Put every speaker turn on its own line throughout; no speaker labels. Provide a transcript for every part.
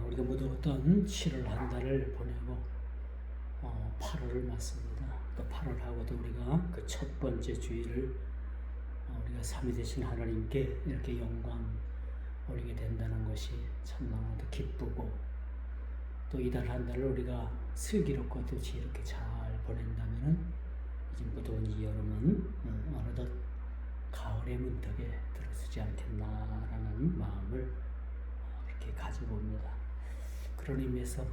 우리가 모두 어떤 7월 한 달을 보내고 8월을 맞습니다. 또 8월하고도 우리가 그 첫 번째 주일을 우리가 삼위 되신 하나님께 이렇게 영광 올리게 된다는 것이 참나무도 기쁘고, 또 이달 한 달을 우리가 슬기롭고 또 지혜롭게 잘 보낸다면은 이제 무더운 이 여름은 어느덧 가을의 문턱에 들어서지 않겠나라는 마음을 이렇게 가지고 옵니다. 그런 의미에서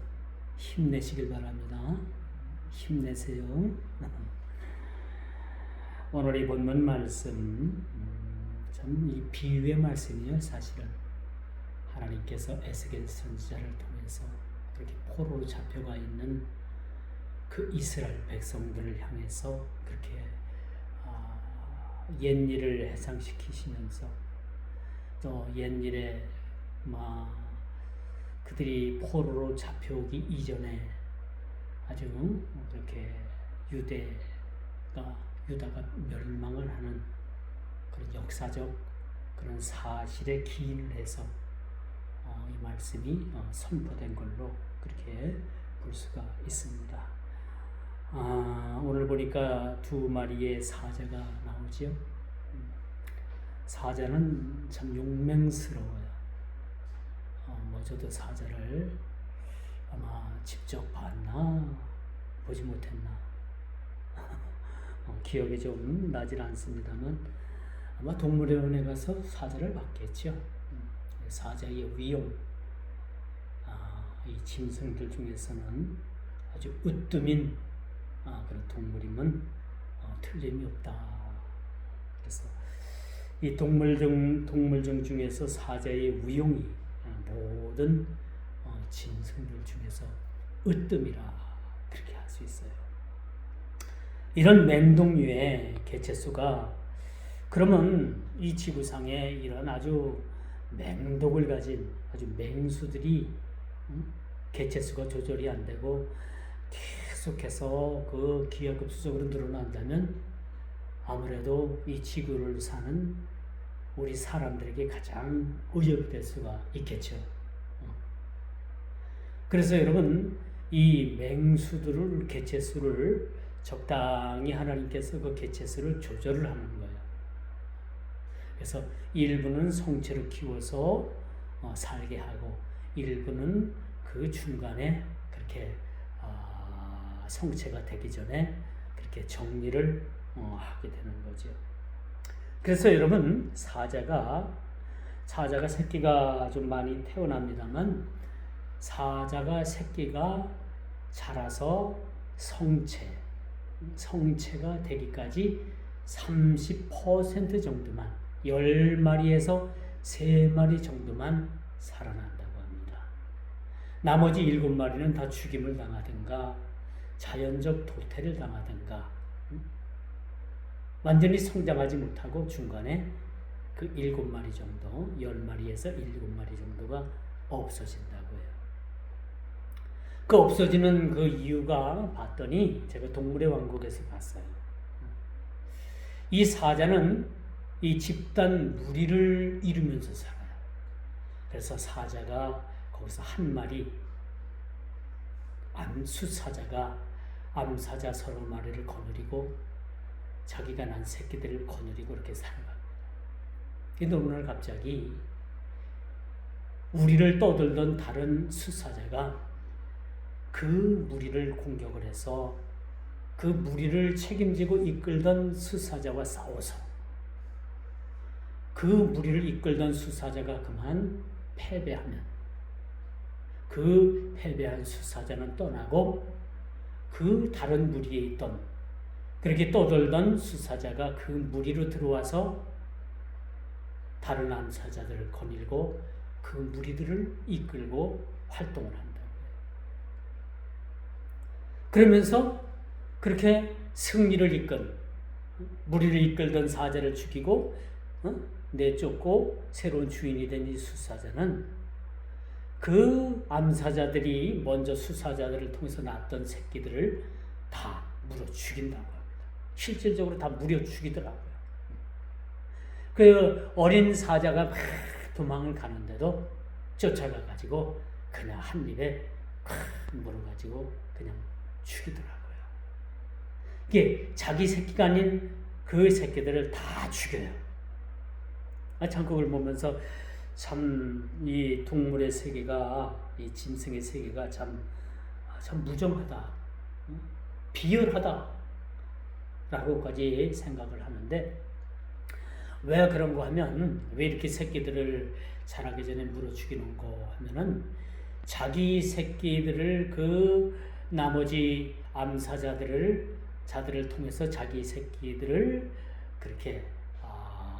힘내시길 바랍니다. 힘내세요. 오늘 이 본문 말씀 참 이 비유의 말씀이에요. 사실은 하나님께서 에스겔 선지자를 통해서 이렇게 포로로 잡혀가 있는 그 이스라엘 백성들을 향해서 그렇게 옛일을 해상시키시면서 또 옛일에 그들이 포로로 잡혀오기 이전에 아주 그렇게 유다가 멸망을 하는 그런 역사적 그런 사실에 기인을 해서 이 말씀이 선포된 걸로 그렇게 볼 수가 있습니다. 오늘 보니까 두 마리의 사자가 나오지요. 사자는 참 용맹스러워요. 저도 사자를 아마 직접 봤나 보지 못했나 기억이 좀 나질 않습니다만 아마 동물원에 가서 사자를 봤겠죠. 사자의 위용, 이 짐승들 중에서는 아주 으뜸인 그런 동물임은 틀림이 없다. 그래서 이 동물종 중에서 사자의 위용이 모든 짐승들 중에서 으뜸이라 그렇게 할 수 있어요. 이런 맹독류의 개체수가, 그러면 이 지구상에 이런 아주 맹독을 가진 아주 맹수들이 개체수가 조절이 안 되고 계속해서 그 기하급수적으로 늘어난다면 아무래도 이 지구를 사는 우리 사람들에게 가장 위협이 될 수가 있겠죠. 그래서 여러분, 이 맹수들을, 개체수를 적당히 하나님께서 그 개체수를 조절을 하는 거예요. 그래서 일부는 성체로 키워서 살게 하고, 일부는 그 중간에 그렇게 성체가 되기 전에 그렇게 정리를 하게 되는 거죠. 그래서 여러분, 사자가 새끼가 좀 많이 태어납니다만, 사자가 새끼가 자라서 성체가 되기까지 30% 정도만, 10마리에서 3마리 정도만 살아난다고 합니다. 나머지 7마리는 다 죽임을 당하든가 자연적 도태를 당하든가 완전히 성장하지 못하고 중간에 그 7마리 정도, 10마리에서 7마리 정도가 없어진다고 해요. 그 없어지는 그 이유가 봤더니 제가 동물의 왕국에서 봤어요. 이 사자는 이 집단 무리를 이루면서 살아요. 그래서 사자가 거기서 한 마리, 암수사자가 암사자 30마리를 거느리고 자기가 난 새끼들을 거느리고 이렇게 살아갑니다. 근데 어느 날 갑자기 우리를 떠들던 다른 수사자가 그 무리를 공격을 해서 그 무리를 책임지고 이끌던 수사자와 싸워서 그 무리를 이끌던 수사자가 그만 패배하면 그 패배한 수사자는 떠나고 그 다른 무리에 있던, 그렇게 떠돌던 수사자가 그 무리로 들어와서 다른 암사자들을 거닐고 그 무리들을 이끌고 활동을 한다고 해요. 그러면서 그렇게 승리를 이끈, 무리를 이끌던 사자를 죽이고 내쫓고 새로운 주인이 된 이 수사자는 그 암사자들이 먼저 수사자들을 통해서 낳았던 새끼들을 다 물어 죽인다고 합니다. 실질적으로 다 물어 죽이더라고요. 그 어린 사자가 막 도망을 가는데도 쫓아가가지고 그냥 한 입에 큰 물을 가지고 그냥 죽이더라고요. 이게 자기 새끼가 아닌 그 새끼들을 다 죽여요. 참 그걸 보면서 참 이 동물의 세계가, 이 짐승의 세계가 참 무정하다, 비열하다 라고까지 생각을 하는데, 왜 그런 거 하면, 왜 이렇게 새끼들을 자라기 전에 물어 죽이는 거 하면은, 자기 새끼들을 그 나머지 암사자들을 통해서 자기 새끼들을 그렇게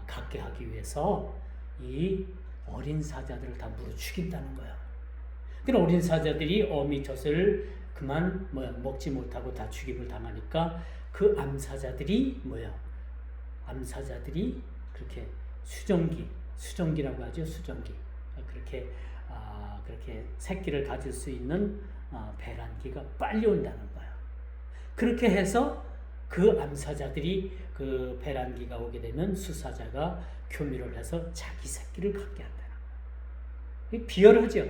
갖게 하기 위해서 이 어린 사자들을 다 물어 죽인다는 거야. 그럼 어린 사자들이 어미 젖을 그만 먹지 못하고 다 죽임을 당하니까 그 암사자들이 암사자들이 그렇게 수정기라고 하죠. 수정기. 그렇게 새끼를 가질 수 있는 배란기가 빨리 온다는 거야. 그렇게 해서 그 암사자들이 그 배란기가 오게 되면 수사자가 교미를 해서 자기 새끼를 갖게 한다는 거야. 비열하죠.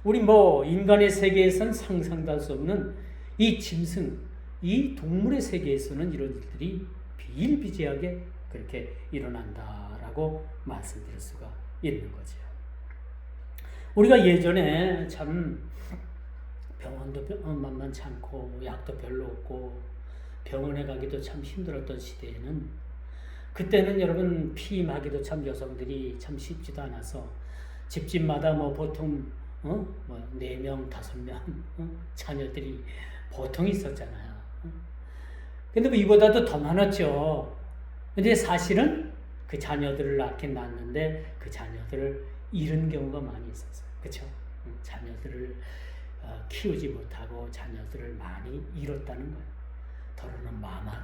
우리 인간의 세계에선 상상도 할 수 없는 이 짐승, 이 동물의 세계에서는 이런 일들이 비일비재하게 그렇게 일어난다라고 말씀드릴 수가 있는 거죠. 우리가 예전에 참 병원도 만만치 않고 약도 별로 없고 병원에 가기도 참 힘들었던 시대에는, 그때는 여러분 피임하기도 참 여성들이 참 쉽지도 않아서 집집마다 보통 4명, 5명 자녀들이 보통 있었잖아요. 근데 이보다도 더 많았죠. 근데 사실은 그 자녀들을 낳는데 그 자녀들을 잃은 경우가 많이 있었어요. 그렇죠? 자녀들을 키우지 못하고 자녀들을 많이 잃었다는 거예요. 더러는 마마로,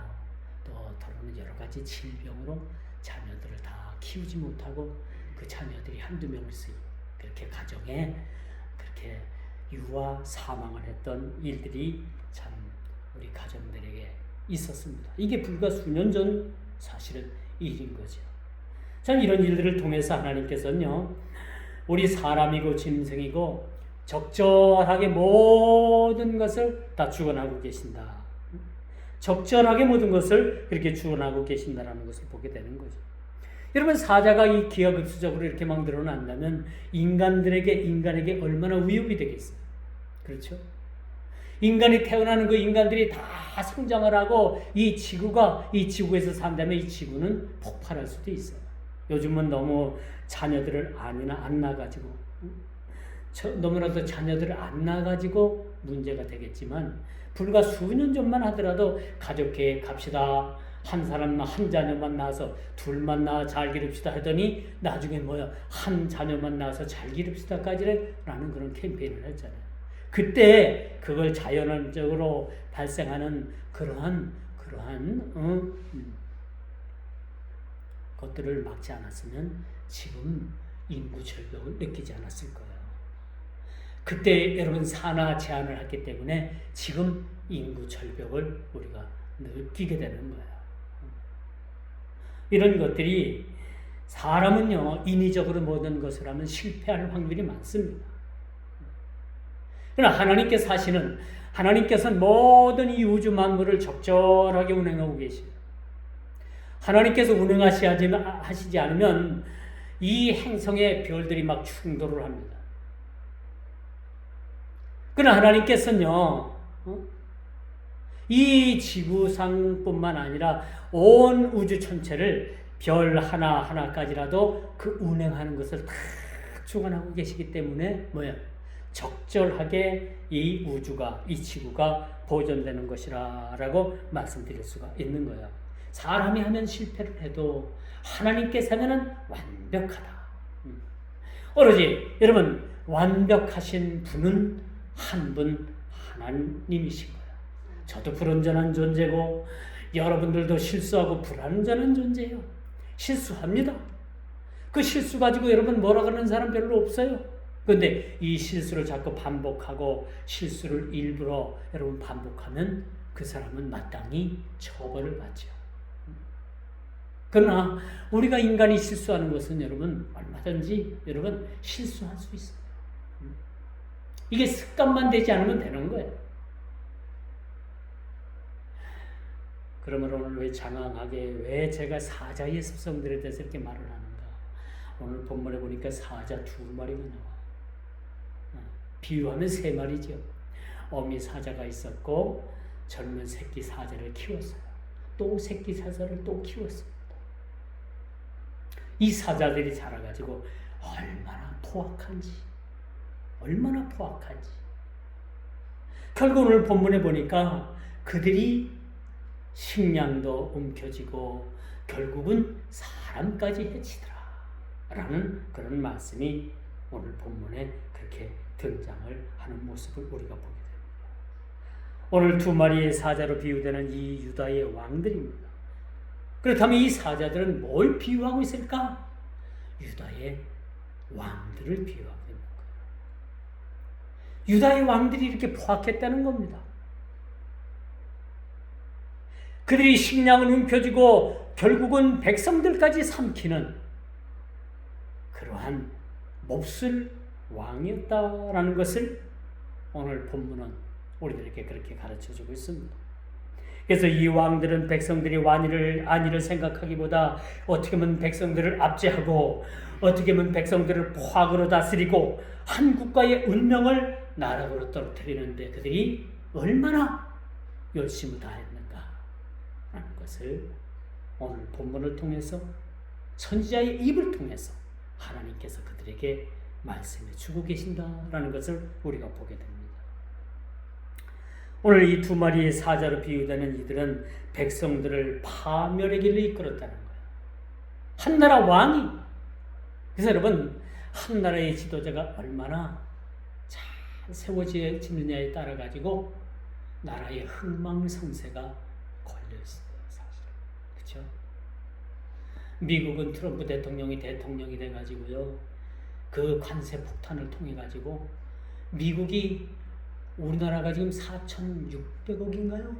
또 더러는 여러 가지 질병으로 자녀들을 다 키우지 못하고 그 자녀들이 한두 명씩 그렇게 가정에 그렇게 유아 사망을 했던 일들이 참 우리 가정들에게 있었습니다. 이게 불과 수년 전 사실은 일인 거죠. 참 이런 일들을 통해서 하나님께서는요, 우리 사람이고 짐승이고 적절하게 모든 것을 다 주관하고 계신다. 적절하게 모든 것을 그렇게 주관하고 계신다라는 것을 보게 되는 거죠. 여러분, 사자가 이 기하급수적으로 이렇게 막 늘어난다면 인간에게 얼마나 위협이 되겠어요. 그렇죠? 인간이 태어나는 그 인간들이 다 성장을 하고 이 지구에서 산다면 이 지구는 폭발할 수도 있어요. 요즘은 너무 자녀들을 안 낳아가지고, 너무나도 자녀들을 안 낳아가지고 문제가 되겠지만, 불과 수년 전만 하더라도 가족 계획합시다. 한 사람만 한 자녀만 낳아서 둘만 낳아 잘 기릅시다 하더니 나중에 한 자녀만 낳아서 잘 기릅시다까지라는 그런 캠페인을 했잖아요. 그때 그걸 자연적으로 발생하는 그러한 것들을 막지 않았으면 지금 인구 절벽을 느끼지 않았을 거예요. 그때 여러분 산하 제한을 했기 때문에 지금 인구 절벽을 우리가 느끼게 되는 거예요. 이런 것들이, 사람은요 인위적으로 모든 것을 하면 실패할 확률이 많습니다. 그러나 하나님께서는 모든 이 우주 만물을 적절하게 운행하고 계십니다. 하나님께서 운행하시지 않으면 이 행성의 별들이 막 충돌을 합니다. 그러나 하나님께서는요, 이 지구상뿐만 아니라 온 우주 전체를 별 하나하나까지라도 그 운행하는 것을 다 주관하고 계시기 때문에 적절하게 이 우주가, 이 지구가 보존되는 것이라고 말씀드릴 수가 있는 거예요. 사람이 하면 실패를 해도 하나님께서 하면은 완벽하다. 오로지 여러분, 완벽하신 분은 한 분 하나님이신 거예요. 저도 불완전한 존재고 여러분들도 실수하고 불완전한 존재예요. 실수합니다. 그 실수 가지고 여러분 뭐라 그러는 사람 별로 없어요. 그런데 이 실수를 자꾸 반복하고 실수를 일부러 여러분 반복하면 그 사람은 마땅히 처벌을 받죠. 그러나 우리가 인간이 실수하는 것은 여러분 얼마든지 여러분 실수할 수 있어요. 이게 습관만 되지 않으면 되는 거예요. 그러면 오늘 왜 장황하게 왜 제가 사자의 습성들에 대해서 이렇게 말을 하는가? 오늘 본문에 보니까 사자 2마리가 나와. 비유하면 3마리죠. 어미 사자가 있었고 젊은 새끼 사자를 키웠어요. 또 새끼 사자를 또 키웠습니다. 이 사자들이 자라가지고 얼마나 포악한지 결국 오늘 본문에 보니까 그들이 식량도 움켜쥐고 결국은 사람까지 해치더라 라는 그런 말씀이 오늘 본문에 그렇게 등장을 하는 모습을 우리가 보게 됩니다. 오늘 2마리의 사자로 비유되는 이 유다의 왕들입니다. 그렇다면 이 사자들은 뭘 비유하고 있을까? 유다의 왕들을 비유하고 있는 거예요. 유다의 왕들이 이렇게 포악했다는 겁니다. 그들이 식량을 움켜쥐고 결국은 백성들까지 삼키는 그러한 몹쓸 왕이었다라는 것을 오늘 본문은 우리들에게 그렇게 가르쳐주고 있습니다. 그래서 이 왕들은 백성들이 안위를 생각하기보다 어떻게 보면 백성들을 압제하고 어떻게 보면 백성들을 포악으로 다스리고 한 국가의 운명을 나락으로 떨어뜨리는데 그들이 얼마나 열심을 다했는가 하는 것을 오늘 본문을 통해서 선지자의 입을 통해서 하나님께서 그들에게 말씀해 주고 계신다라는 것을 우리가 보게 됩니다. 오늘 이 2마리의 사자로 비유되는 이들은 백성들을 파멸의 길로 이끌었다는 거예요. 한 나라 왕이. 그래서 여러분, 한 나라의 지도자가 얼마나 잘 세워지느냐에 따라 가지고 나라의 흥망성쇠가 걸려 있어요, 사실. 그렇죠? 미국은 트럼프 대통령이 돼 가지고요. 그 관세 폭탄을 통해 가지고 미국이 우리나라가 지금 4,600억인가요?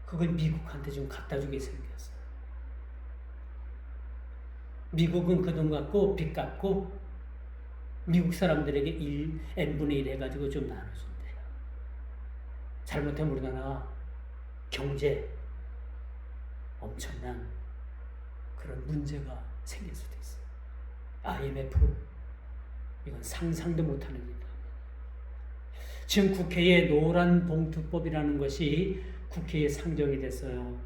그걸 미국한테 좀 갖다 주게 생겼어요. 미국은 그 돈 갖고 빚 갚고 미국 사람들에게 n분의 1 해가지고 좀 나눠준대요. 잘못하면 우리나라 경제 엄청난 그런 문제가 생길 수도 있어요. IMF 이건 상상도 못하는 일입니다. 지금 국회에 노란 봉투법이라는 것이 국회에 상정이 됐어요.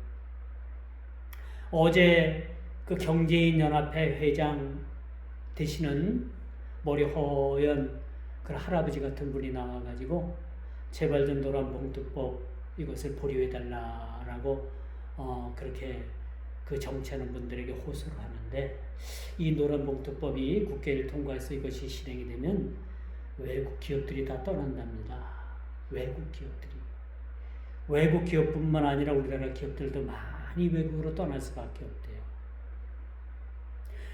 어제 그 경제인연합회 회장 되시는 머리 허연 그 할아버지 같은 분이 나와가지고 제발 좀 노란 봉투법 이것을 보류해달라라고 그렇게 그 정치하는 분들에게 호소를 하는데 이 노란 봉투법이 국회를 통과해서 이것이 실행이 되면 외국 기업들이 다 떠난답니다. 외국 기업뿐만 아니라 우리나라 기업들도 많이 외국으로 떠날 수밖에 없대요.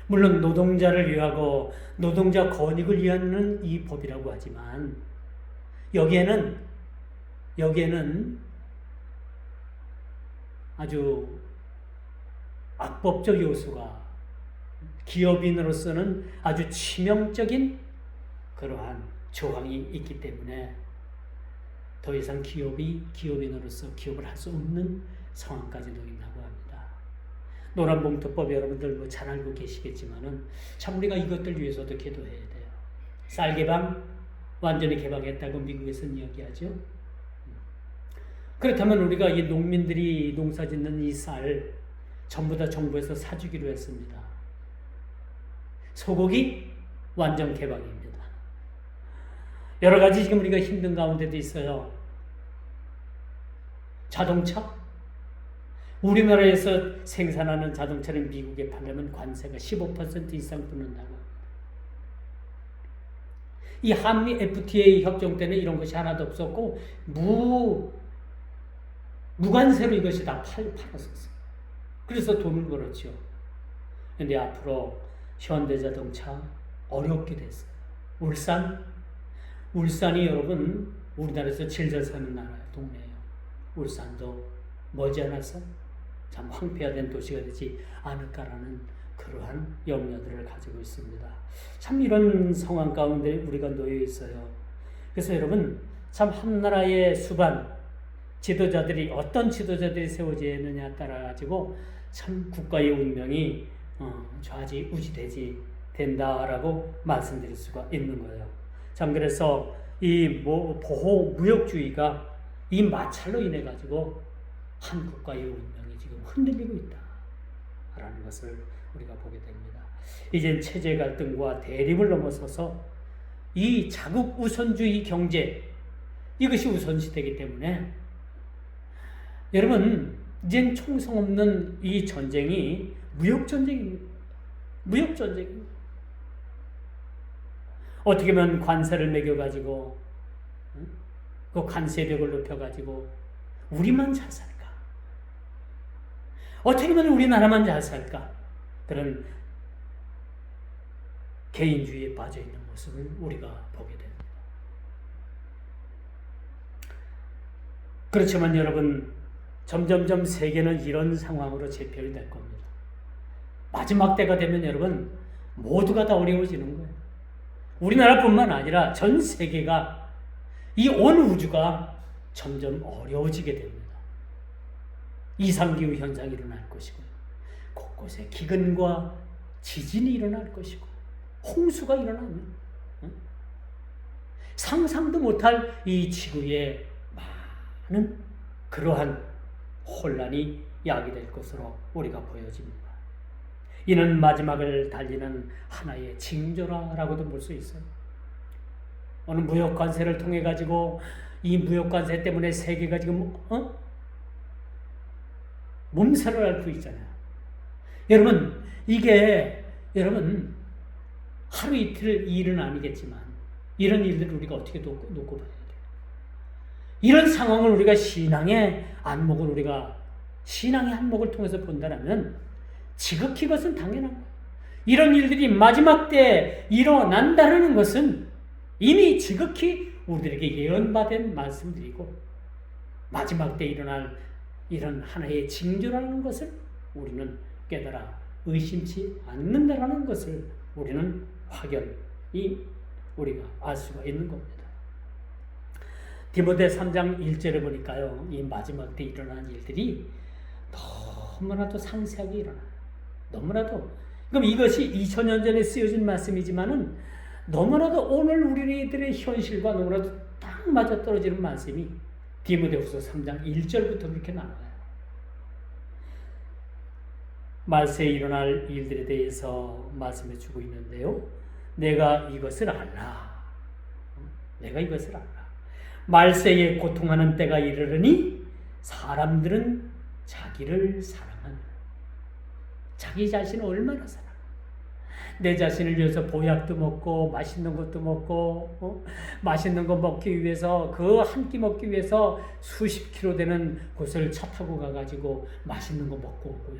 물론 노동자를 위하고 노동자 권익을 위한 이 법이라고 하지만 여기에는 아주 악법적 요소가 기업인으로서는 아주 치명적인 그러한 조항이 있기 때문에 더 이상 기업인으로서 기업을 할 수 없는 상황까지 놓인다고 합니다. 노란봉투법 여러분들 잘 알고 계시겠지만은 참 우리가 이것들 위해서도 기도해야 돼요. 쌀 개방 완전히 개방했다고 미국에서는 이야기하죠. 그렇다면 우리가 이 농민들이 농사짓는 이 쌀 전부 다 정부에서 사주기로 했습니다. 소고기 완전 개방입니다. 여러 가지 지금 우리가 힘든 가운데도 있어요. 자동차? 우리나라에서 생산하는 자동차를 미국에 팔려면 관세가 15% 이상 붙는다고. 이 한미 FTA 협정 때는 이런 것이 하나도 없었고 무관세로 이것이 다 팔았었어요. 그래서 돈을 벌었죠. 그런데 앞으로 현대자동차 어렵게 됐어요. 울산이 여러분 우리나라에서 제일 잘 사는 동네예요. 울산도 머지않아서 참 황폐화된 도시가 되지 않을까라는 그러한 염려들을 가지고 있습니다. 참 이런 상황 가운데 우리가 놓여 있어요. 그래서 여러분 참 한나라의 수반 지도자들이 어떤 지도자들이 세워지느냐에 따라 가지고 참 국가의 운명이 좌지우지되지 된다라고 말씀드릴 수가 있는 거예요. 참 그래서 이 보호 무역주의가 이 마찰로 인해 가지고 한 국가의 운명이 지금 흔들리고 있다라는 것을 우리가 보게 됩니다. 이젠 체제 갈등과 대립을 넘어서서 이 자국 우선주의 경제 이것이 우선시되기 때문에 여러분 이젠 총성 없는 이 전쟁이 무역전쟁입니다. 무역전쟁입니다. 어떻게 하면 관세를 매겨가지고 그 관세력을 높여가지고 우리만 잘 살까? 어떻게 하면 우리나라만 잘 살까? 그런 개인주의에 빠져있는 모습을 우리가 보게 됩니다. 그렇지만 여러분 점점점 세계는 이런 상황으로 재편이 될 겁니다. 마지막 때가 되면 여러분 모두가 다 어려워지는 거예요. 우리나라뿐만 아니라 전 세계가 이 온 우주가 점점 어려워지게 됩니다. 이상기후 현상이 일어날 것이고 곳곳에 기근과 지진이 일어날 것이고 홍수가 일어나면 상상도 못할 이 지구에 많은 그러한 혼란이 야기될 것으로 우리가 보여집니다. 이는 마지막을 달리는 하나의 징조라고도 볼 수 있어요. 어느 무역 관세를 통해 가지고 이 무역 관세 때문에 세계가 지금 몸살을 앓고 있잖아요. 여러분 이게 여러분 하루 이틀 일은 아니겠지만 이런 일들을 우리가 어떻게 놓고 봐야 돼요. 이런 상황을 우리가 신앙의 안목을 통해서 본다면 지극히 그것은 당연한 거예요. 이런 일들이 마지막 때 일어난다는 것은 이미 지극히 우리들에게 예언받은 말씀들이고 마지막 때 일어날 이런 하나의 징조라는 것을 우리는 깨달아 의심치 않는다라는 것을 우리는 확연히 우리가 알 수가 있는 겁니다. 디모데 3장 1절에 보니까요. 이 마지막 때 일어난 일들이 너무나도 상세하게 일어나요. 너무나도. 그럼 이것이 2000년 전에 쓰여진 말씀이지만은 너무나도 오늘 우리들의 현실과 너무나도 딱 맞아떨어지는 말씀이 디모데후서 3장 1절부터 그렇게 나와요. 말세에 일어날 일들에 대해서 말씀해 주고 있는데요. 내가 이것을 알라. 말세에 고통하는 때가 이르르니 사람들은 자기를 사랑하느라. 자기 자신을 얼마나 사랑하느냐. 내 자신을 위해서 보약도 먹고 맛있는 것도 먹고 맛있는 거 먹기 위해서 그 한 끼 먹기 위해서 수십 킬로 되는 곳을 차 타고 가가지고 맛있는 거 먹고 오고요.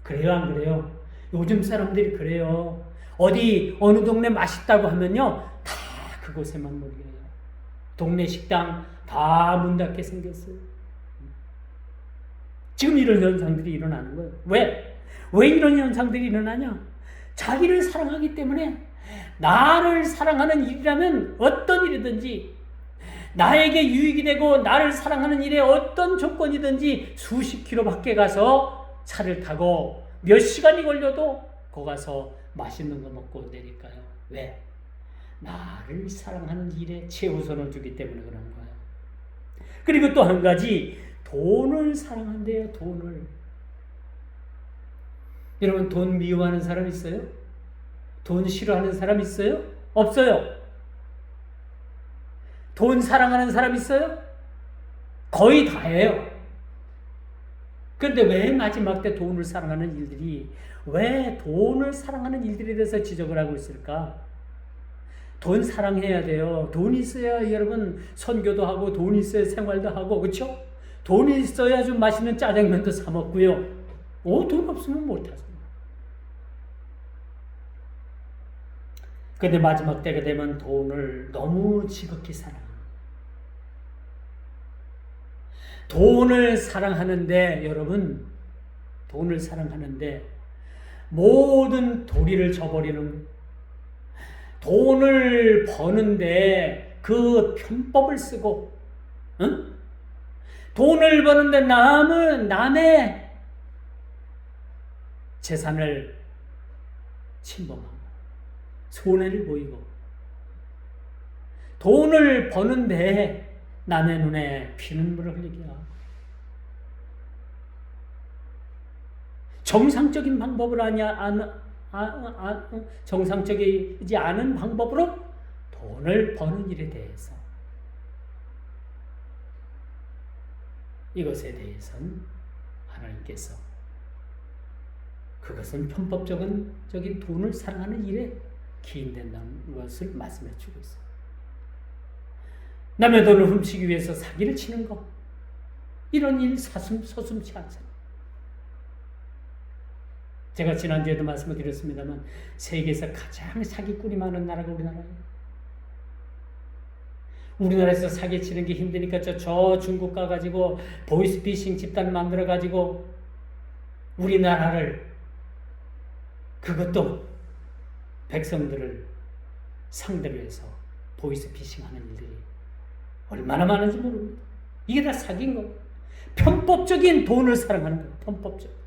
그래요 안 그래요? 요즘 사람들이 그래요. 어느 동네 맛있다고 하면요 다 그곳에만 몰려요. 동네 식당 다 문 닫게 생겼어요. 지금 이런 현상들이 일어나는 거예요. 왜 이런 현상들이 일어나냐? 자기를 사랑하기 때문에 나를 사랑하는 일이라면 어떤 일이든지 나에게 유익이 되고 나를 사랑하는 일에 어떤 조건이든지 수십 킬로 밖에 가서 차를 타고 몇 시간이 걸려도 거기 가서 맛있는 거 먹고 내릴까요? 왜? 나를 사랑하는 일에 최우선을 주기 때문에 그런 거예요. 그리고 또 한 가지 돈을 사랑한대요. 돈을. 여러분 돈 미워하는 사람 있어요? 돈 싫어하는 사람 있어요? 없어요. 돈 사랑하는 사람 있어요? 거의 다예요. 그런데 왜 마지막 때 돈을 사랑하는 일들이 왜 돈을 사랑하는 일들에 대해서 지적을 하고 있을까? 돈 사랑해야 돼요. 돈 있어야 여러분 선교도 하고 돈 있어야 생활도 하고 그렇죠? 돈이 있어야 좀 맛있는 짜장면도 사 먹고요. 돈 없으면 못하죠. 그런데 마지막 때가 되면 돈을 너무 지극히 사랑합니다. 돈을 사랑하는데 여러분 돈을 사랑하는데 모든 도리를 저버리는 돈을 버는데 그 편법을 쓰고, 응? 돈을 버는데 남의 재산을 침범하고 손해를 보이고, 돈을 버는데 남의 눈에 피눈물을 흘리게 하고, 정상적인 방법을 정상적이지 않은 방법으로 돈을 버는 일에 대해서, 이것에 대해서는 하나님께서 그것은 편법적인 돈을 사랑하는 일에 기인된다는 것을 말씀해 주고 있어요. 남의 돈을 훔치기 위해서 사기를 치는 것, 이런 일 서슴지 않습니다. 제가 지난주에도 말씀을 드렸습니다만 세계에서 가장 사기꾼이 많은 나라가 우리나라예요. 우리나라에서 사기치는 게 힘드니까 저 중국 가가지고 보이스피싱 집단 만들어가지고 우리나라를, 그것도 백성들을 상대로 해서 보이스피싱하는 일들이 얼마나 많은지 모릅니다. 이게 다 사기인 거예요. 편법적인 돈을 사랑하는 거예요. 편법적.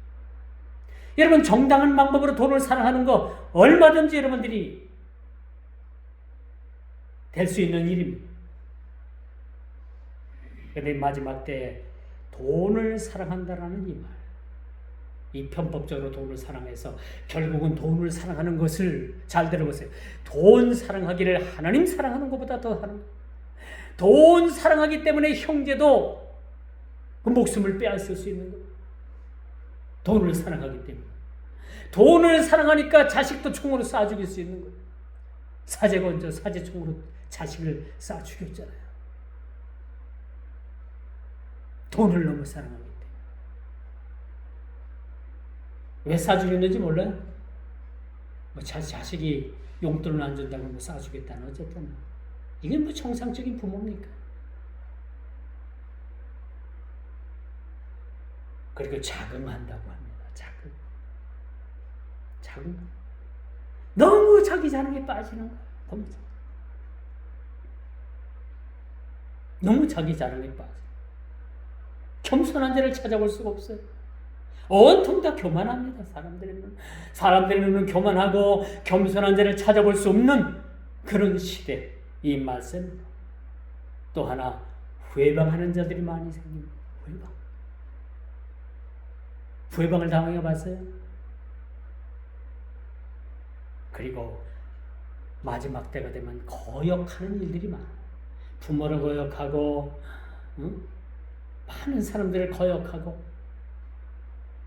여러분, 정당한 방법으로 돈을 사랑하는 거 얼마든지 여러분들이 될 수 있는 일입니다. 그런데 마지막 때에 돈을 사랑한다라는 이 말, 이 편법적으로 돈을 사랑해서 결국은 돈을 사랑하는 것을, 잘 들어보세요. 돈 사랑하기를 하나님 사랑하는 것보다 더 하는 거예요. 돈 사랑하기 때문에 형제도 그 목숨을 빼앗을 수 있는 거예요. 돈을 사랑하기 때문에. 돈을 사랑하니까 자식도 총으로 쏴 죽일 수 있는 거예요. 사제가 먼저 사제총으로 자식을 쏴 죽였잖아요. 돈을 너무 사랑하기 때문에. 왜 쏴 죽였는지 몰라요? 뭐 자식이 용돈을 안 준다고 뭐 쏴 주겠다는, 어쨌든 이게 뭐 정상적인 부모입니까? 그리고 자금한다고 합니다. 자금. 너무 자기 자랑에 빠지는 거예요. 너무 자기 자랑에 빠져. 겸손한 자를 찾아볼 수가 없어요. 온통 다 교만합니다. 사람들의 눈은 교만하고 겸손한 자를 찾아볼 수 없는 그런 시대. 이 말씀. 또 하나, 회방하는 자들이 많이 생깁니다. 회방을 당해 봤어요? 그리고 마지막 때가 되면 거역하는 일들이 많아요. 부모를 거역하고, 많은 사람들을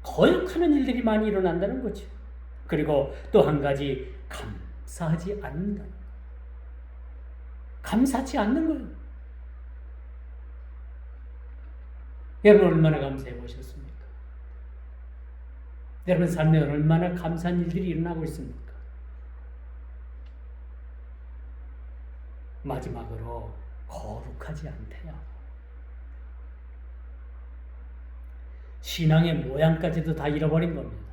거역하는 일들이 많이 일어난다는 거죠. 그리고 또 한 가지, 감사하지 않는다. 감사하지 않는 거예요. 여러분 얼마나 감사해 보셨습니까? 여러분 삶에 얼마나 감사한 일들이 일어나고 있습니까? 마지막으로 거룩하지 않대요. 신앙의 모양까지도 다 잃어버린 겁니다.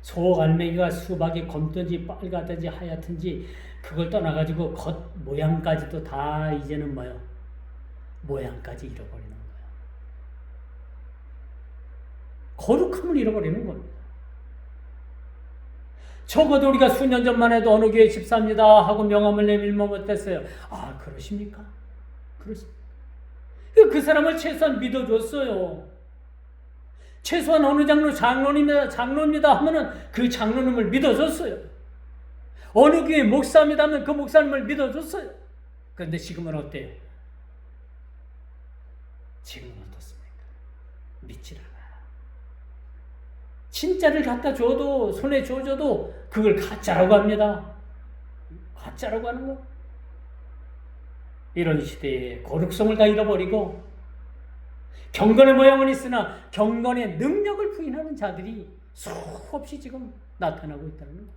소갈매기가 수박이 검든지 빨갛든지 하얗든지 그걸 떠나가지고 겉 모양까지도 다 이제는 뭐요? 모양까지 잃어버리는 거예요. 거룩함을 잃어버리는 겁니다. 적어도 우리가 수년 전만 해도 어느 교회 집사입니다 하고 명함을 내밀면 어땠어요? 아, 그러십니까? 그렇습니다. 그 사람을 최소한 믿어줬어요. 최소한 어느 장로입니다 하면은 그 장로님을 믿어줬어요. 어느 교회 목사입니다 하면 그 목사님을 믿어줬어요. 그런데 지금은 어때요? 지금은 어떻습니까? 믿질 않아요. 진짜를 갖다 줘도, 손에 줘줘도 그걸 가짜라고 합니다. 가짜라고 하는 거. 이런 시대에 거룩성을 다 잃어버리고 경건의 모양은 있으나 경건의 능력을 부인하는 자들이 수없이 지금 나타나고 있다는 거죠.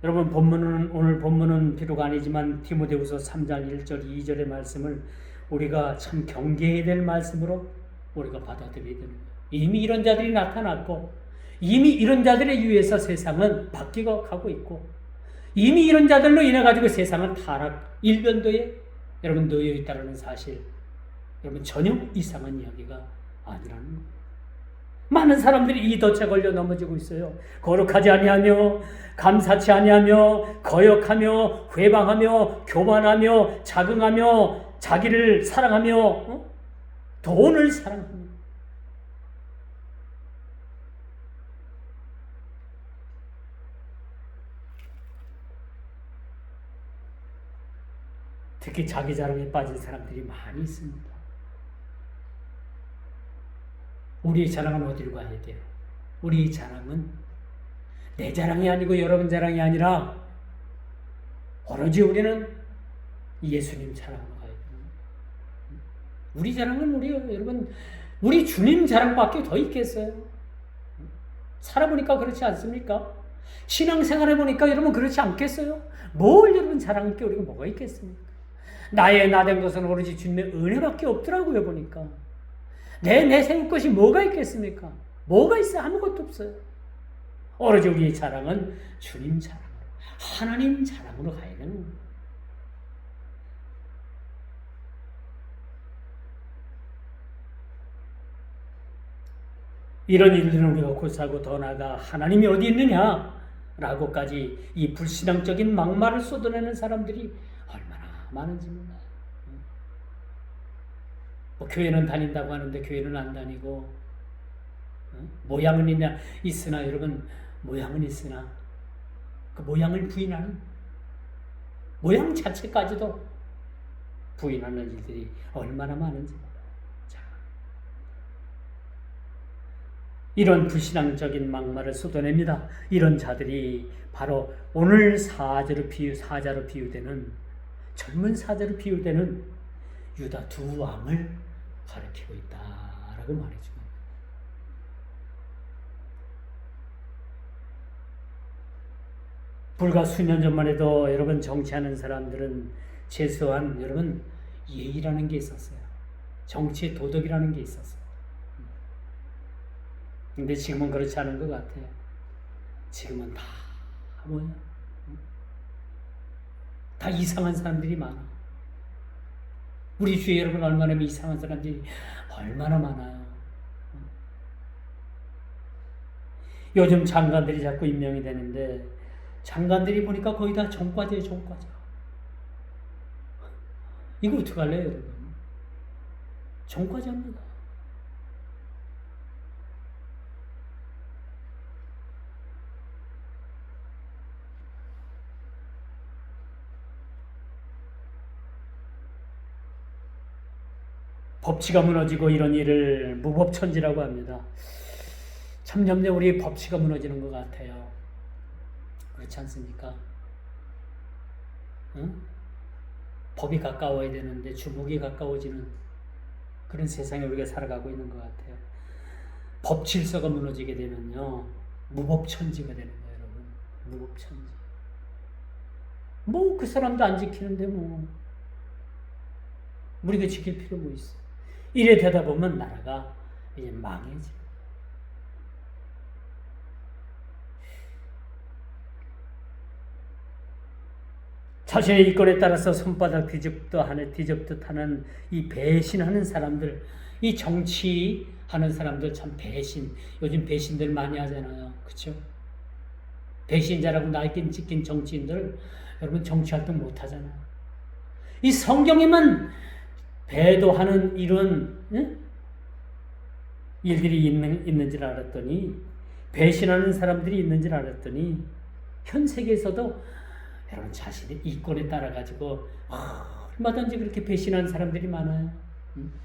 여러분, 오늘 본문은 비록 아니지만 디모데후서 3장 1절 2절의 말씀을 우리가 참 경계해야 될 말씀으로 우리가 받아들여야 되는 거예요. 이미 이런 자들이 나타났고 이미 이런 자들에 의해서 세상은 바뀌어 가고 있고 이미 이런 자들로 인해 가지고 세상은 타락, 일변도에 여러분 놓여 있다는 사실, 여러분 전혀 이상한 이야기가 아니라는 겁니다. 많은 사람들이 이 덫에 걸려 넘어지고 있어요. 거룩하지 아니하며 감사치 아니하며 거역하며 회방하며 교만하며 자긍하며 자기를 사랑하며 돈을 사랑하며 특히 자기 자랑에 빠진 사람들이 많이 있습니다. 우리의 자랑은 어디로 가야 돼요? 우리의 자랑은 내 자랑이 아니고 여러분 자랑이 아니라 오로지 우리는 예수님 자랑으로 가야 됩니다. 우리 자랑은 여러분 우리 주님 자랑밖에 더 있겠어요? 살아보니까 그렇지 않습니까? 신앙생활 해보니까 여러분 그렇지 않겠어요? 뭘 여러분 자랑할 게 우리가 뭐가 있겠습니까? 나의 나된 것은 오로지 주님의 은혜밖에 없더라고요. 보니까 내 세울 것이 뭐가 있겠습니까? 뭐가 있어요? 아무것도 없어요. 오로지 우리의 자랑은 주님 자랑으로, 하나님 자랑으로 가야 되는 겁니다. 이런 일들은 우리가 고사하고 더 나아가 하나님이 어디 있느냐? 라고까지 이 불신앙적인 막말을 쏟아내는 사람들이 얼마나 많은지 몰라요. 뭐 교회는 다닌다고 하는데 교회는 안 다니고, 모양은 있으나 여러분 모양은 있으나 그 모양을 부인하는, 모양 자체까지도 부인하는 일들이 얼마나 많은지 몰라요. 자, 이런 불신앙적인 막말을 쏟아냅니다. 이런 자들이 바로 오늘 사자로 비유되는 젊은 사자로 비유되는 유다 두 왕을 가리키고 있다라고 말해줍니다. 불과 수년 전만 해도 여러분 정치하는 사람들은 최소한 여러분 예의라는 게 있었어요. 정치의 도덕이라는 게 있었어요. 근데 지금은 그렇지 않은 것 같아요. 지금은 다 뭐야? 다 이상한 사람들이 많아. 우리 주위 여러분 얼마나 이상한 사람들이 얼마나 많아요. 요즘 장관들이 자꾸 임명이 되는데 장관들이 보니까 거의 다 전과자예요. 전과자. 이거 어떡할래요 여러분? 전과자입니다. 법치가 무너지고 이런 일을 무법천지라고 합니다. 참 염려 우리 법치가 무너지는 것 같아요. 그렇지 않습니까? 응? 법이 가까워야 되는데 주목이 가까워지는 그런 세상에 우리가 살아가고 있는 것 같아요. 법 질서가 무너지게 되면요 무법천지가 되는 거예요. 여러분 무법천지. 뭐 그 사람도 안 지키는데 뭐 우리가 지킬 필요 뭐 있어. 이래 되다 보면 나라가 이제 망해집니다. 자신의 이권에 따라서 손바닥 뒤집듯 하는 이 배신하는 사람들, 이 정치하는 사람들 참 요즘 배신들 많이 하잖아요. 그렇죠? 배신자라고 날긴 찍힌 정치인들 여러분 정치활동 못 하잖아요. 이 성경에만 배도하는 이런 일들이 있는 줄 알았더니, 배신하는 사람들이 있는 줄 알았더니 현 세계에서도 여러분 자신의 이권에 따라 가지고 얼마든지 그렇게 배신하는 사람들이 많아요.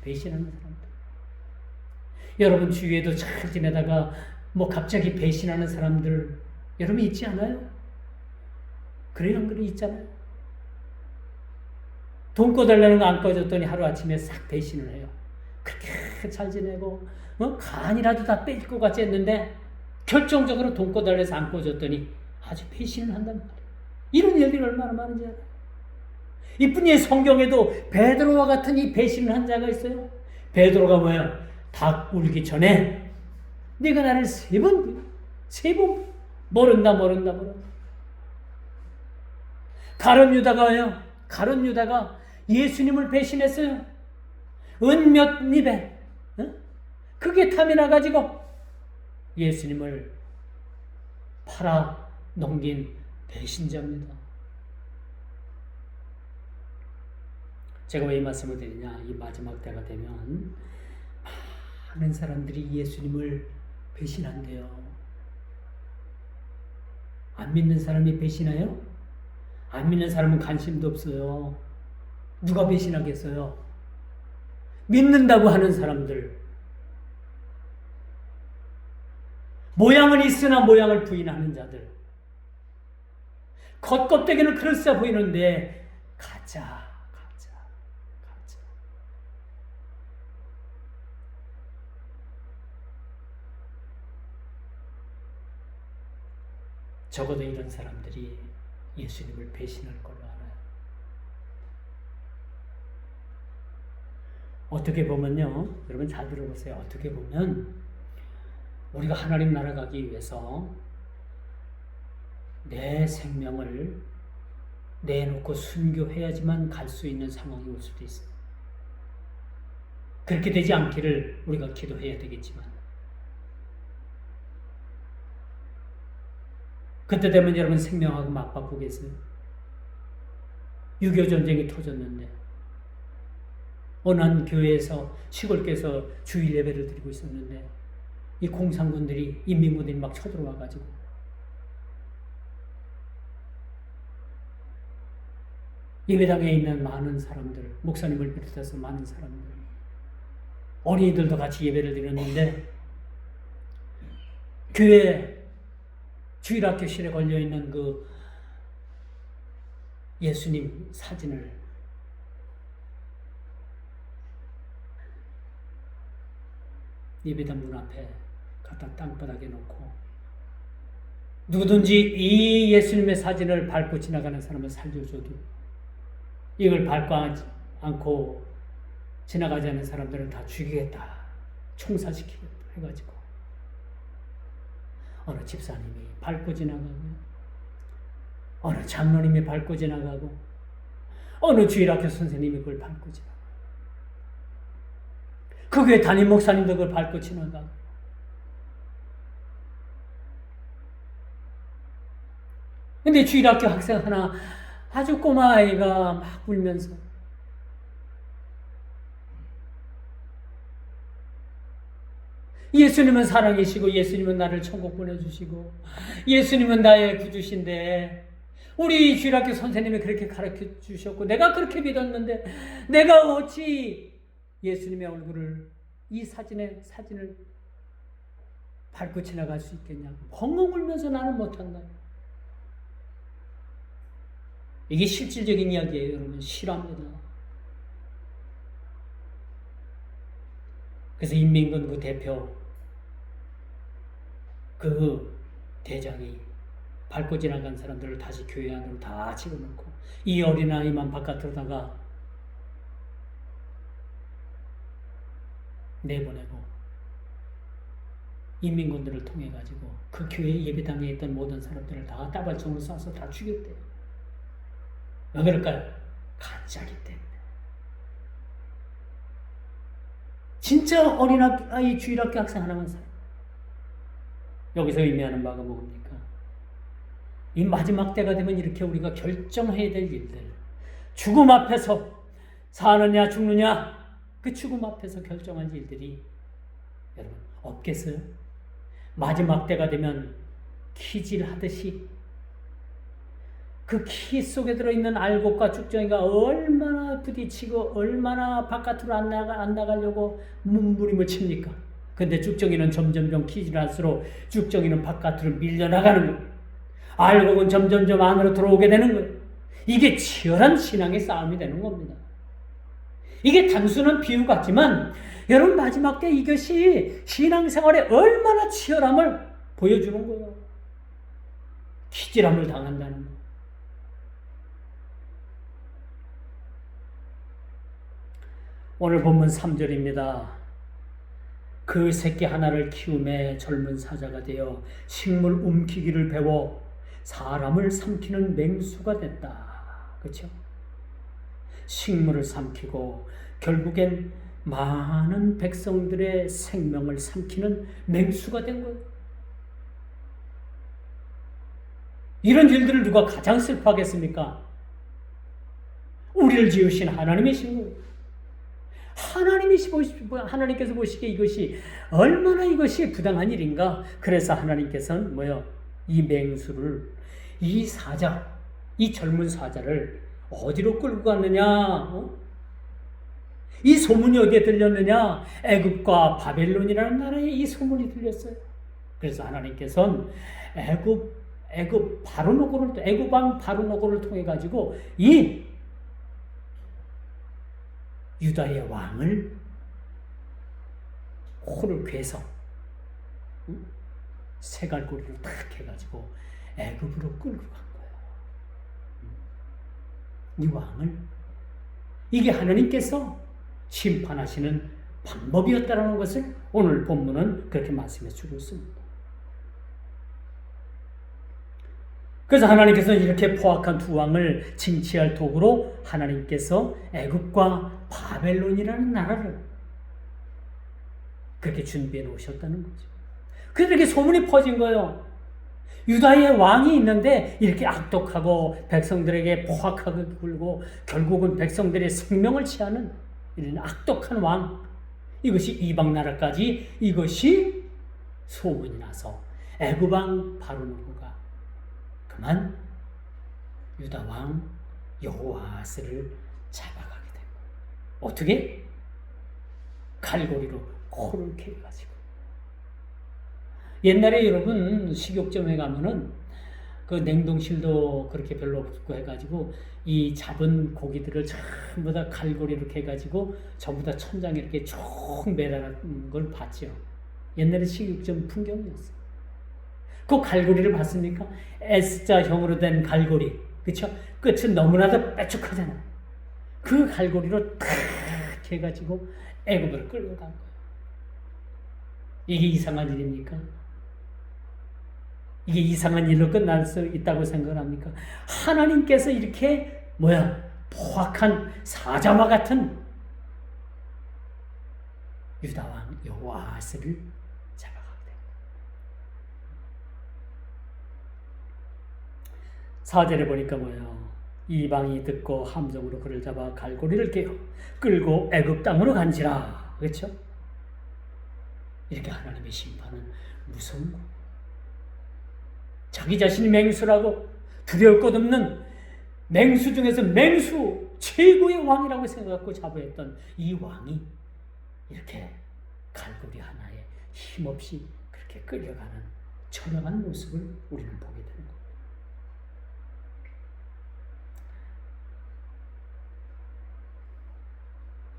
배신하는 사람들. 여러분 주위에도 잘 지내다가 뭐 갑자기 배신하는 사람들 여러분 있지 않아요? 그래요, 안 그래? 있잖아요. 돈 꺼달라는 거 안 꺼줬더니 하루아침에 싹 배신을 해요. 그렇게 잘 지내고 간이라도 다 뺄 것 같이 했는데 결정적으로 돈 꺼달라서 안 꺼줬더니 아주 배신을 한단 말이에요. 이런 일들이 얼마나 많은지 알아요. 이뿐이 성경에도 베드로와 같은 이 배신을 한 자가 있어요. 베드로가 뭐야? 닭 울기 전에 네가 나를 세 번 모른다. 가룟 유다가 예수님을 배신했어요. 은몇 입에 그게 탐이 나가지고 예수님을 팔아 넘긴 배신자입니다. 제가 왜 이 말씀을 드리냐? 이 마지막 때가 되면 많은 사람들이 예수님을 배신한대요. 안 믿는 사람이 배신해요? 안 믿는 사람은 관심도 없어요. 누가 배신하겠어요? 믿는다고 하는 사람들. 모양은 있으나 모양을 부인하는 자들. 겉껍데기는 그럴싸 보이는데 가짜. 적어도 이런 사람들이 예수님을 배신할 걸로 알아요. 어떻게 보면요, 여러분 잘 들어보세요. 어떻게 보면 우리가 하나님 나라 가기 위해서 내 생명을 내놓고 순교해야지만 갈 수 있는 상황이 올 수도 있어요. 그렇게 되지 않기를 우리가 기도해야 되겠지만, 그때 되면 여러분 생명하고 맞바꾸겠어요? 6.25 전쟁이 터졌는데 어느 한 교회에서 시골교에서 주일 예배를 드리고 있었는데 이 공산군들이 인민군들이 막 쳐들어와가지고 예배당에 있는 많은 사람들, 목사님을 비롯해서 많은 사람들, 어린이들도 같이 예배를 드렸는데 교회 주일학교실에 걸려있는 그 예수님 사진을 예배당 문 앞에 갖다 땅바닥에 놓고 누구든지 이 예수님의 사진을 밟고 지나가는 사람을 살려줘도 이걸 밟고 않고 지나가지 않는 사람들은 다 죽이겠다, 총살시키겠다 해가지고 어느 집사님이 밟고 지나가고, 어느 장로님이 밟고 지나가고, 어느 주일학교 선생님이 그걸 밟고 지나가고, 그 교회 담임 목사님도 그걸 밟고 지나가고, 근데 주일학교 학생 하나 아주 꼬마 아이가 막 울면서 예수님은 사랑이시고 예수님은 나를 천국 보내주시고 예수님은 나의 구주신데 우리 주일학교 선생님이 그렇게 가르쳐 주셨고 내가 그렇게 믿었는데 내가 어찌 예수님의 얼굴을 이 사진을 밟고 지나갈 수 있겠냐고 엉엉 울면서 나는 못한다. 이게 실질적인 이야기예요. 여러분 실화입니다. 그래서 인민군 그 대표 그 대장이 밟고 지나간 사람들을 다시 교회 안으로 다 집어넣고 이 어린아이만 바깥으로 나가 내보내고 인민군들을 통해 가지고 그 교회 예배당에 있던 모든 사람들을 다 따발총으로 쏴서 다 죽였대요. 왜 그럴까요? 가짜기 때문에. 진짜 어린아이 주일학교 학생 하나만 살아. 여기서 의미하는 바가 뭡니까? 이 마지막 때가 되면 이렇게 우리가 결정해야 될 일들, 죽음 앞에서 사느냐 죽느냐 그 죽음 앞에서 결정할 일들이 여러분 없겠어요? 마지막 때가 되면 키질하듯이 그 키 속에 들어있는 알곡과 쭉정이가 얼마나 부딪히고 얼마나 바깥으로 안 나가려고 몸부림을 칩니까? 근데 쭉정이는 점점점 키질할수록 쭉정이는 바깥으로 밀려나가는 거예요. 알곡은 점점점 안으로 들어오게 되는 거예요. 이게 치열한 신앙의 싸움이 되는 겁니다. 이게 단순한 비유 같지만 여러분 마지막 때 이것이 신앙생활에 얼마나 치열함을 보여주는 거예요. 키질함을 당한다는 거. 오늘 본문 3절입니다. 그 새끼 하나를 키움에 젊은 사자가 되어 식물 움키기를 배워 사람을 삼키는 맹수가 됐다. 그렇죠? 식물을 삼키고 결국엔 많은 백성들의 생명을 삼키는 맹수가 된 거예요. 이런 일들을 누가 가장 슬퍼하겠습니까? 우리를 지으신 하나님이신 거예요. 하나님께서 보시기에 이것이 얼마나 이것이 부당한 일인가. 그래서 하나님께서는 이 맹수를, 이 사자, 이 젊은 사자를 어디로 끌고 갔느냐? 이 소문이 어디에 들렸느냐? 애굽과 바벨론이라는 나라에 이 소문이 들렸어요. 그래서 하나님께서는 애굽 왕 바로노고를 통해 가지고 이 유다의 왕을 코를 괴서 세갈고리로 탁 해가지고 애굽으로 끌고 간 거예요. 이 왕을, 이게 하나님께서 심판하시는 방법이었다는 것을 오늘 본문은 그렇게 말씀해 주고 있습니다. 그래서 하나님께서는 이렇게 포악한 두 왕을 징치할 도구로 하나님께서 애굽과 바벨론이라는 나라를 그렇게 준비해 놓으셨다는 거죠. 그래서 이렇게 소문이 퍼진 거예요. 유다의 왕이 있는데 이렇게 악독하고 백성들에게 포악하게 굴고 결국은 백성들의 생명을 취하는 이런 악독한 왕, 이것이 이방 나라까지 이것이 소문이 나서 애굽 왕 바로노고가 그만 유다 왕 여호아스를 잡아가게 된 거예요. 어떻게? 갈고리로 코를 캐가지고. 옛날에 여러분 식욕점에 가면은 그 냉동실도 그렇게 별로 없고 해가지고 이 잡은 고기들을 전부 다 갈고리로 이렇게 해가지고 전부 다 천장에 이렇게 쭉 매달은 걸 봤죠. 옛날에 식욕점 풍경이었어요. 그 갈고리를 봤습니까? S자형으로 된 갈고리, 그렇죠? 끝은 너무나도 빼쭉하잖아. 그 갈고리로 탁 해가지고 애굽을 끌고 간 거예요. 이게 이상한 일입니까? 이게 이상한 일로 끝날 수 있다고 생각합니까? 하나님께서 이렇게 포악한 사자와 같은 유다왕 여호아스를 잡아가게 됩니다. 4절에 보니까 이방이 듣고 함정으로 그를 잡아 갈고리를 깨어 끌고 애굽 땅으로 간지라. 그렇죠? 이렇게 하나님의 심판은 무서운 거. 자기 자신이 맹수라고 두려울 것 없는 맹수 중에서 맹수 최고의 왕이라고 생각하고 자부했던 이 왕이 이렇게 갈고리 하나에 힘없이 그렇게 끌려가는 처량한 모습을 우리는 보게 되는 겁니다.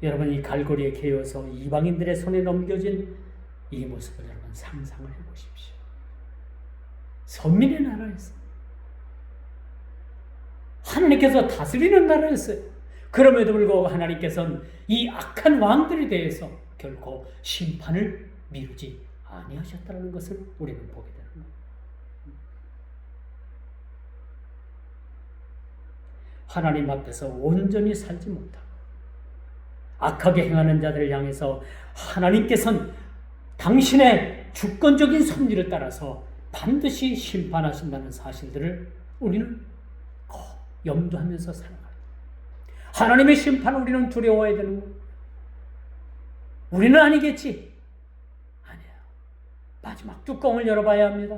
여러분, 이 갈고리에 개어서 이방인들의 손에 넘겨진 이 모습을 여러분 상상을 해보십시오. 선민의 나라였어요. 하나님께서 다스리는 나라였어요. 그럼에도 불구하고 하나님께서는 이 악한 왕들에 대해서 결코 심판을 미루지 아니하셨다는 것을 우리는 보게 되는 거예요. 하나님 앞에서 온전히 살지 못하고 악하게 행하는 자들을 향해서 하나님께서는 당신의 주권적인 섭리를 따라서 반드시 심판하신다는 사실들을 우리는 꼭 염두하면서 살아가요. 하나님의 심판을 우리는 두려워해야 되는 거예요. 우리는 아니겠지. 아니에요. 마지막 뚜껑을 열어봐야 합니다.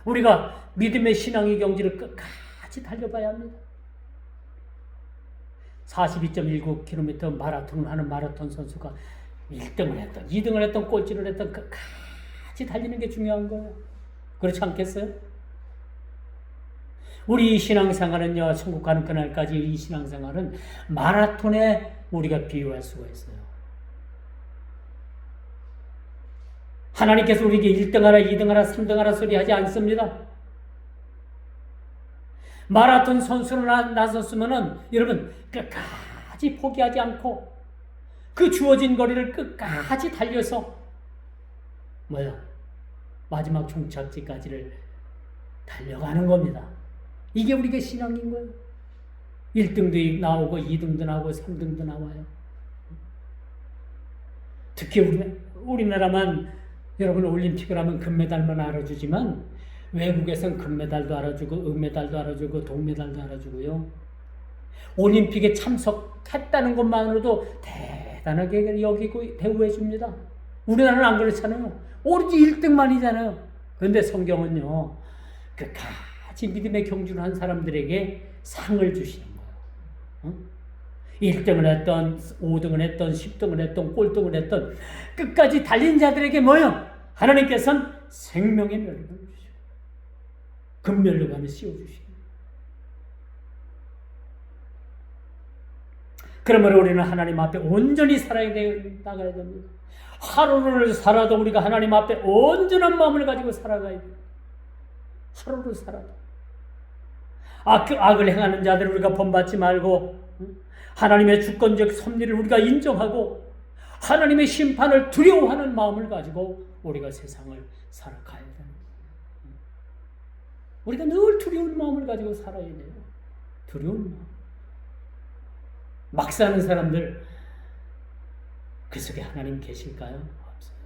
우리가 믿음의 신앙의 경지를 끝까지 달려봐야 합니다. 42.19km 마라톤을 하는 마라톤 선수가 1등을 했던, 2등을 했던, 꼴찌를 했던 끝까지 달리는 게 중요한 거예요. 그렇지 않겠어요? 우리 신앙생활은요, 천국 가는 그날까지 이 신앙생활은 마라톤에 우리가 비유할 수가 있어요. 하나님께서 우리에게 1등하라, 2등하라, 3등하라 소리 하지 않습니다. 마라톤 선수로 나섰으면은 여러분 끝까지 포기하지 않고 그 주어진 거리를 끝까지 달려서 마지막 종착지까지를 달려가는 겁니다. 이게 우리가 신앙인 거예요. 1등도 나오고 2등도 나오고 3등도 나와요. 특히 우리나라만 여러분 올림픽을 하면 금메달만 알아주지만 외국에선 금메달도 알아주고 은메달도 알아주고 동메달도 알아주고요. 올림픽에 참석했다는 것만으로도 대단하게 여기고 대우해 줍니다. 우리나라는 안 그렇잖아요. 오로지 1등만이잖아요. 그런데 성경은요, 끝까지 믿음의 경주를 한 사람들에게 상을 주시는 거예요. 1등을 했던, 5등을 했던, 10등을 했던, 꼴등을 했던 끝까지 달린 자들에게 하나님께서는 생명의 면류관을 주시고 금면류관을 씌워주시고. 그러므로 우리는 하나님 앞에 온전히 나가야 됩니다. 하루를 살아도 우리가 하나님 앞에 온전한 마음을 가지고 살아가야 돼요. 하루를 살아도. 악을 행하는 자들을 우리가 본받지 말고 하나님의 주권적 섭리를 우리가 인정하고 하나님의 심판을 두려워하는 마음을 가지고 우리가 세상을 살아가야 됩니다. 우리가 늘 두려운 마음을 가지고 살아야 돼요. 두려운 마음. 막 사는 사람들 그 속에 하나님 계실까요? 없어요.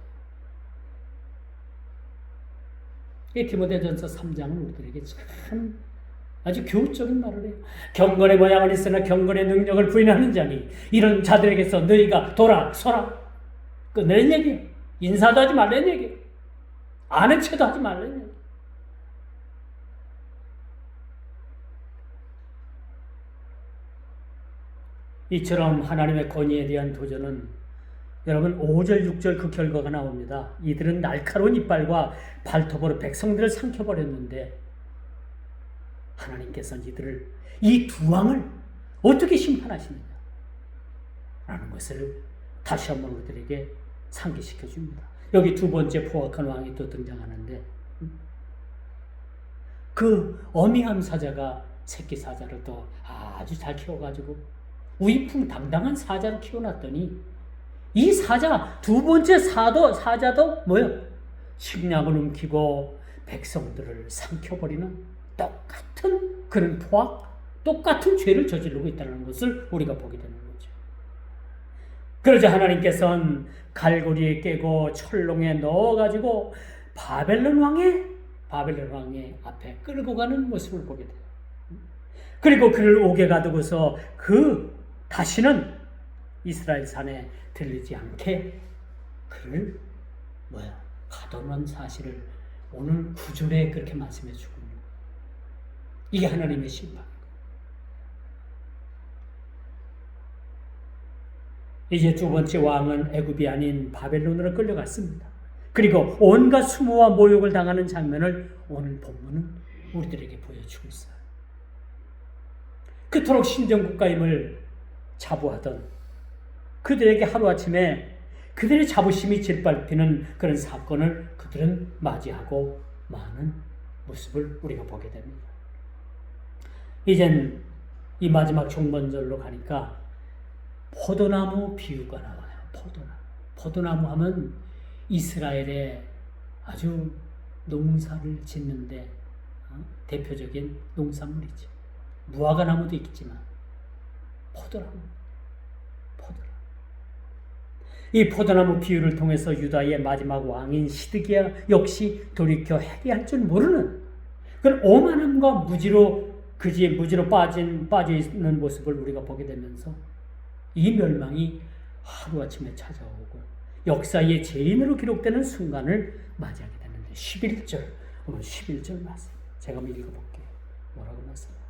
이 디모데전서 3장은 우리들에게 참 아주 교훈적인 말을 해요. 경건의 모양은 있으나 경건의 능력을 부인하는 자니 이런 자들에게서 너희가 서라. 끝내는 얘기예요. 인사도 하지 말라는 얘기예요. 아는 체도 하지 말라는 얘기예요. 이처럼 하나님의 권위에 대한 도전은 여러분 5절 6절 그 결과가 나옵니다. 이들은 날카로운 이빨과 발톱으로 백성들을 삼켜버렸는데 하나님께서는 이 두 왕을 어떻게 심판하시느냐 라는 것을 다시 한번 우리들에게 상기시켜 줍니다. 여기 두 번째 포악한 왕이 또 등장하는데 그 어미함 사자가 새끼 사자를 또 아주 잘 키워가지고 우이풍당당한 사자로 키워놨더니 이 사자 두 번째 사자도 식량을 움키고 백성들을 삼켜버리는 똑같은 그런 똑같은 죄를 저지르고 있다는 것을 우리가 보게 되는 거죠. 그러자 하나님께서는 갈고리에 깨고 철롱에 넣어가지고 바벨론 왕의 앞에 끌고 가는 모습을 보게 돼요. 그리고 그를 옥에 가두고서 다시는 이스라엘 산에 들리지 않게 그를 가둬놓은 사실을 오늘 9절에 그렇게 말씀해 주군요. 이게 하나님의 심판. 이제 두 번째 왕은 애굽이 아닌 바벨론으로 끌려갔습니다. 그리고 온갖 수모와 모욕을 당하는 장면을 오늘 본문은 우리들에게 보여주고 있어요. 그토록 신정국가임을 자부하던 그들에게 하루아침에 그들의 자부심이 짓밟히는 그런 사건을 그들은 맞이하고 마는 모습을 우리가 보게 됩니다. 이젠 이 마지막 종번절로 가니까 포도나무 비유가 나와요. 포도나무 하면 이스라엘의 아주 농사를 짓는데 대표적인 농산물이죠. 무화과나무도 있지만 포도나무. 이 포도나무 비유를 통해서 유다의 마지막 왕인 시드기야 역시 돌이켜 회개할 줄 모르는 그런 오만함과 무지로 빠져 있는 모습을 우리가 보게 되면서 이 멸망이 하루아침에 찾아오고 역사의 죄인으로 기록되는 순간을 맞이하게 되는데 11절, 오늘 11절 말씀 제가 한번 읽어볼게요. 뭐라고 말씀해요?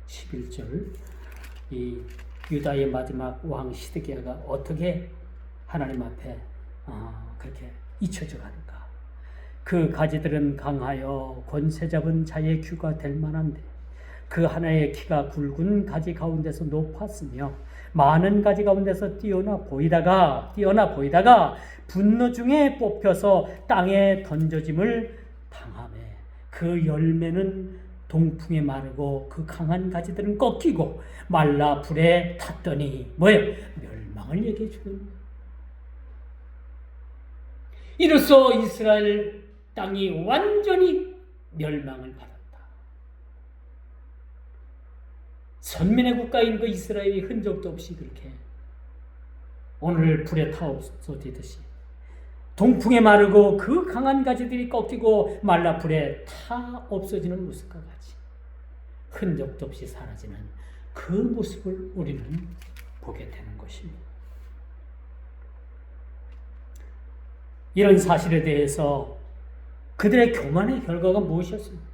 11절 이 유다의 마지막 왕 시드기야가 어떻게 하나님 앞에 그렇게 잊혀져 가는가. 그 가지들은 강하여 권세 잡은 자의 귀가 될 만한데 그 하나의 키가 굵은 가지 가운데서 높았으며 많은 가지 가운데서 뛰어나 보이다가 분노 중에 뽑혀서 땅에 던져짐을 당하매 그 열매는 동풍에 마르고 그 강한 가지들은 꺾이고 말라 불에 탔더니 멸망을 얘기해 주는 거예요. 이로써 이스라엘 땅이 완전히 멸망을 받았다. 선민의 국가인 그 이스라엘이 흔적도 없이 그렇게 오늘 불에 타 없어지듯이 동풍에 마르고 그 강한 가지들이 꺾이고 말라 불에 타 없어지는 모습과 같이 흔적도 없이 사라지는 그 모습을 우리는 보게 되는 것입니다. 이런 사실에 대해서 그들의 교만의 결과가 무엇이었습니까?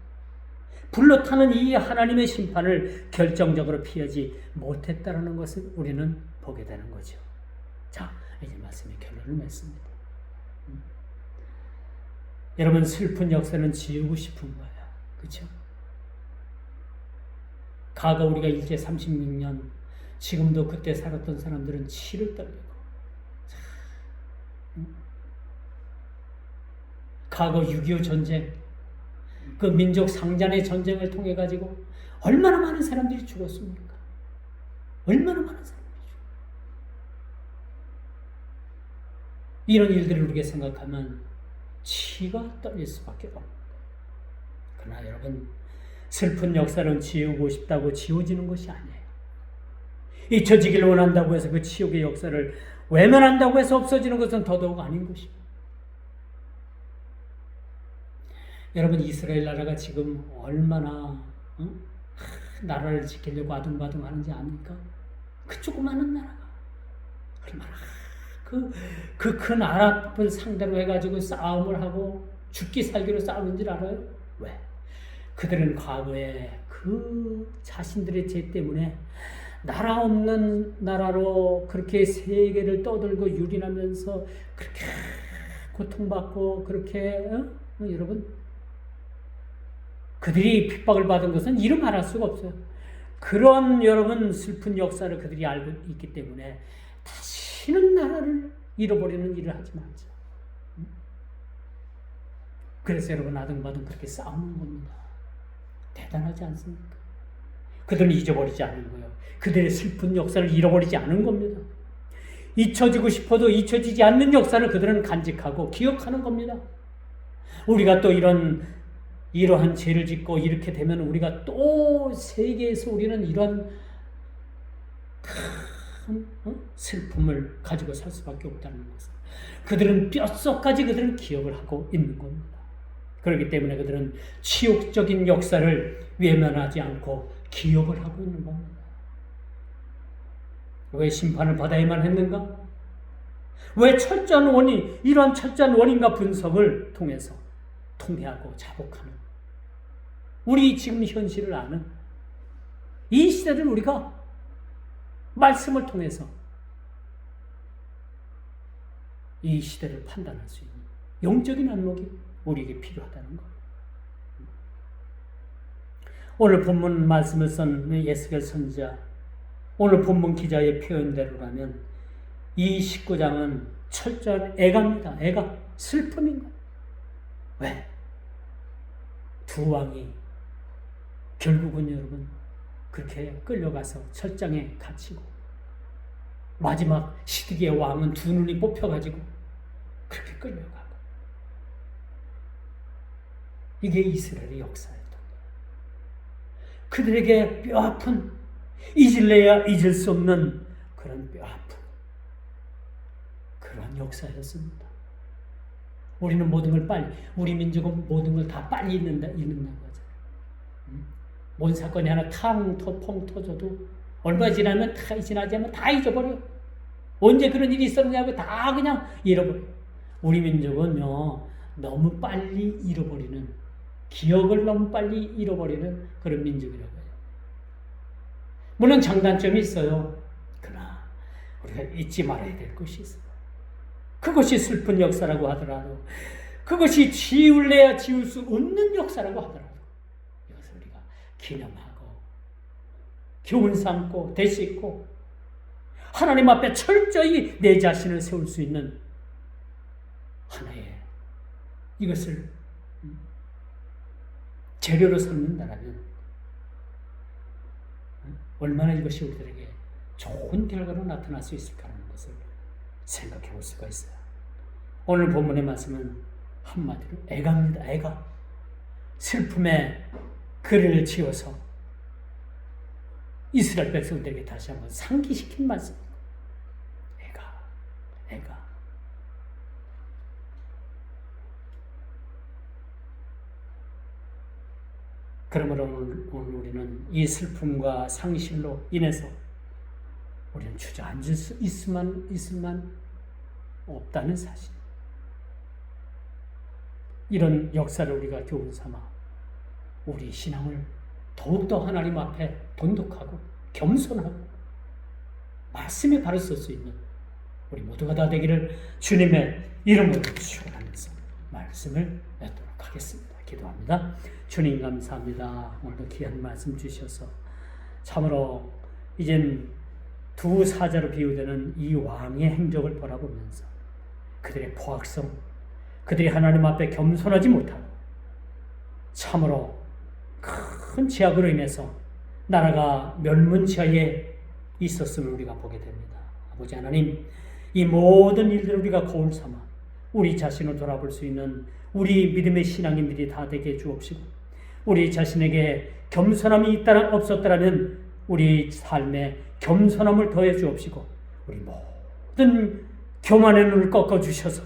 불로 타는 이 하나님의 심판을 결정적으로 피하지 못했다는 것을 우리는 보게 되는 거죠. 자, 이제 말씀의 결론을 맺습니다. 여러분, 슬픈 역사는 지우고 싶은 거예요. 그렇죠? 과거 우리가 일제 36년, 지금도 그때 살았던 사람들은 치를 떨리고, 과거 6.25 전쟁, 그 민족 상잔의 전쟁을 통해 가지고 얼마나 많은 사람들이 죽었습니까? 얼마나 많은 사람들이 죽었습니까? 이런 일들을 우리가 생각하면 치가 떨릴 수밖에 없습니다. 그러나 여러분, 슬픈 역사는 지우고 싶다고 지워지는 것이 아니에요. 잊혀지길 원한다고 해서 그 치욕의 역사를 외면한다고 해서 없어지는 것은 더더욱 아닌 것입니다. 여러분, 이스라엘 나라가 지금 얼마나 나라를 지키려고 아둥바둥 하는지 압니까? 그 조그마한 나라가 얼마나 그 큰 아랍을 상대로 해가지고 싸움을 하고 죽기 살기로 싸우는 줄 알아요? 왜? 그들은 과거에 그 자신들의 죄 때문에 나라 없는 나라로 그렇게 세계를 떠들고 유린하면서 그렇게 고통받고 그렇게 여러분, 그들이 핍박을 받은 것은 이루 말할 수가 없어요. 그런 여러분 슬픈 역사를 그들이 알고 있기 때문에 다시는 나라를 잃어버리는 일을 하지 말자. 그래서 여러분 아등바등 그렇게 싸우는 겁니다. 대단하지 않습니까? 그들은 잊어버리지 않은 거예요. 그들의 슬픈 역사를 잃어버리지 않은 겁니다. 잊혀지고 싶어도 잊혀지지 않는 역사를 그들은 간직하고 기억하는 겁니다. 우리가 또 이러한 죄를 짓고 이렇게 되면 우리가 또 세계에서 우리는 이런 큰 슬픔을 가지고 살 수밖에 없다는 것을 그들은 뼛속까지 그들은 기억을 하고 있는 겁니다. 그렇기 때문에 그들은 치욕적인 역사를 외면하지 않고 기억을 하고 있는 겁니다. 왜 심판을 받아야만 했는가? 왜 철저한 원인, 이러한 철저한 원인과 분석을 통해서 통회하고 자복하는 우리 지금 현실을 아는 이 시대를 우리가 말씀을 통해서 이 시대를 판단할 수 있는 영적인 안목이 우리에게 필요하다는 것. 오늘 본문 말씀을 쓴 에스겔 선지자, 오늘 본문 기자의 표현대로라면 이 19장은 철저한 애가입니다. 애가, 슬픔인 거예요. 왜? 두 왕이 결국은 여러분 그렇게 끌려가서 철장에 갇히고 마지막 시드기의 왕은 두 눈이 뽑혀가지고 그렇게 끌려가고 이게 이스라엘의 역사였던 거예요. 그들에게 뼈아픈 잊을래야 잊을 수 없는 그런 뼈아픈 그런 역사였습니다. 우리는 모든 걸 빨리, 우리 민족은 모든 걸 다 빨리 잊는다고 하잖아요. 뭔 사건이 하나 펑 터져도 얼마 지나면 지나지 않으면 다 잊어버려. 언제 그런 일이 있었냐고 다 그냥 잃어버려. 우리 민족은요, 너무 빨리 잃어버리는, 기억을 너무 빨리 잃어버리는 그런 민족이라고 해요. 물론 장단점이 있어요. 그러나 우리가 잊지 말아야 될 것이 있어요. 그것이 슬픈 역사라고 하더라도, 그것이 지울래야 지울 수 없는 역사라고 하더라도 이것을 우리가 기념하고 교훈 삼고 되씹고 하나님 앞에 철저히 내 자신을 세울 수 있는 하나의 이것을 재료로 삼는다라면 얼마나 이것이 우리들에게 좋은 결과로 나타날 수 있을까라는 것을 생각해 볼 수가 있어요. 오늘 본문의 말씀은 한마디로 애가입니다. 애가. 슬픔에 글을 지어서 이스라엘 백성들에게 다시 한번 상기시킨 말씀입니다. 애가. 그러므로 오늘 우리는 이 슬픔과 상실로 인해서 우리는 주저앉을 수 있을 만 없다는 사실. 이런 역사를 우리가 교훈 삼아 우리 신앙을 더욱더 하나님 앞에 돈독하고 겸손하고 말씀에 바로 설 수 있는 우리 모두가 다 되기를 주님의 이름으로 축원하면서 말씀을 맺도록 하겠습니다. 기도합니다. 주님 감사합니다. 오늘도 귀한 말씀 주셔서 참으로 이젠 두 사자로 비유되는 이 왕의 행적을 바라보면서 그들의 포악성, 그들이 하나님 앞에 겸손하지 못하고 참으로 큰 죄악으로 인해서 나라가 멸문지하에 있었음을 우리가 보게 됩니다. 아버지 하나님, 이 모든 일들을 우리가 거울 삼아 우리 자신을 돌아볼 수 있는 우리 믿음의 신앙인들이 다 되게 주옵시고, 우리 자신에게 겸손함이 없었더라면 우리 삶에 겸손함을 더해 주옵시고, 우리 모든 교만의 눈을 꺾어 주셔서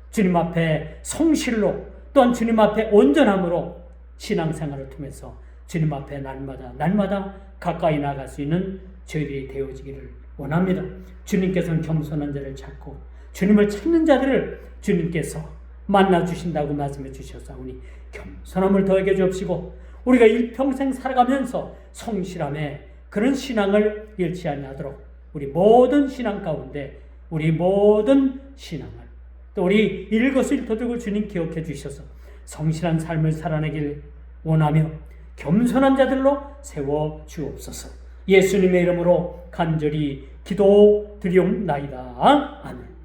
주님 앞에 성실로 또한 주님 앞에 온전함으로 신앙생활을 통해서 주님 앞에 날마다 가까이 나갈 수 있는 저희들이 되어지기를 원합니다. 주님께서는 겸손한 자를 찾고 주님을 찾는 자들을 주님께서 만나 주신다고 말씀해 주셨사오니 겸손함을 더하게 주옵시고, 우리가 일평생 살아가면서 성실함에 그런 신앙을 잃지 아니하도록 우리 모든 신앙 가운데 우리 모든 신앙을 또 우리 일거수일투족을 주님 기억해 주셔서 성실한 삶을 살아내길 원하며 겸손한 자들로 세워 주옵소서. 예수님의 이름으로 간절히 기도드리옵나이다. 아멘.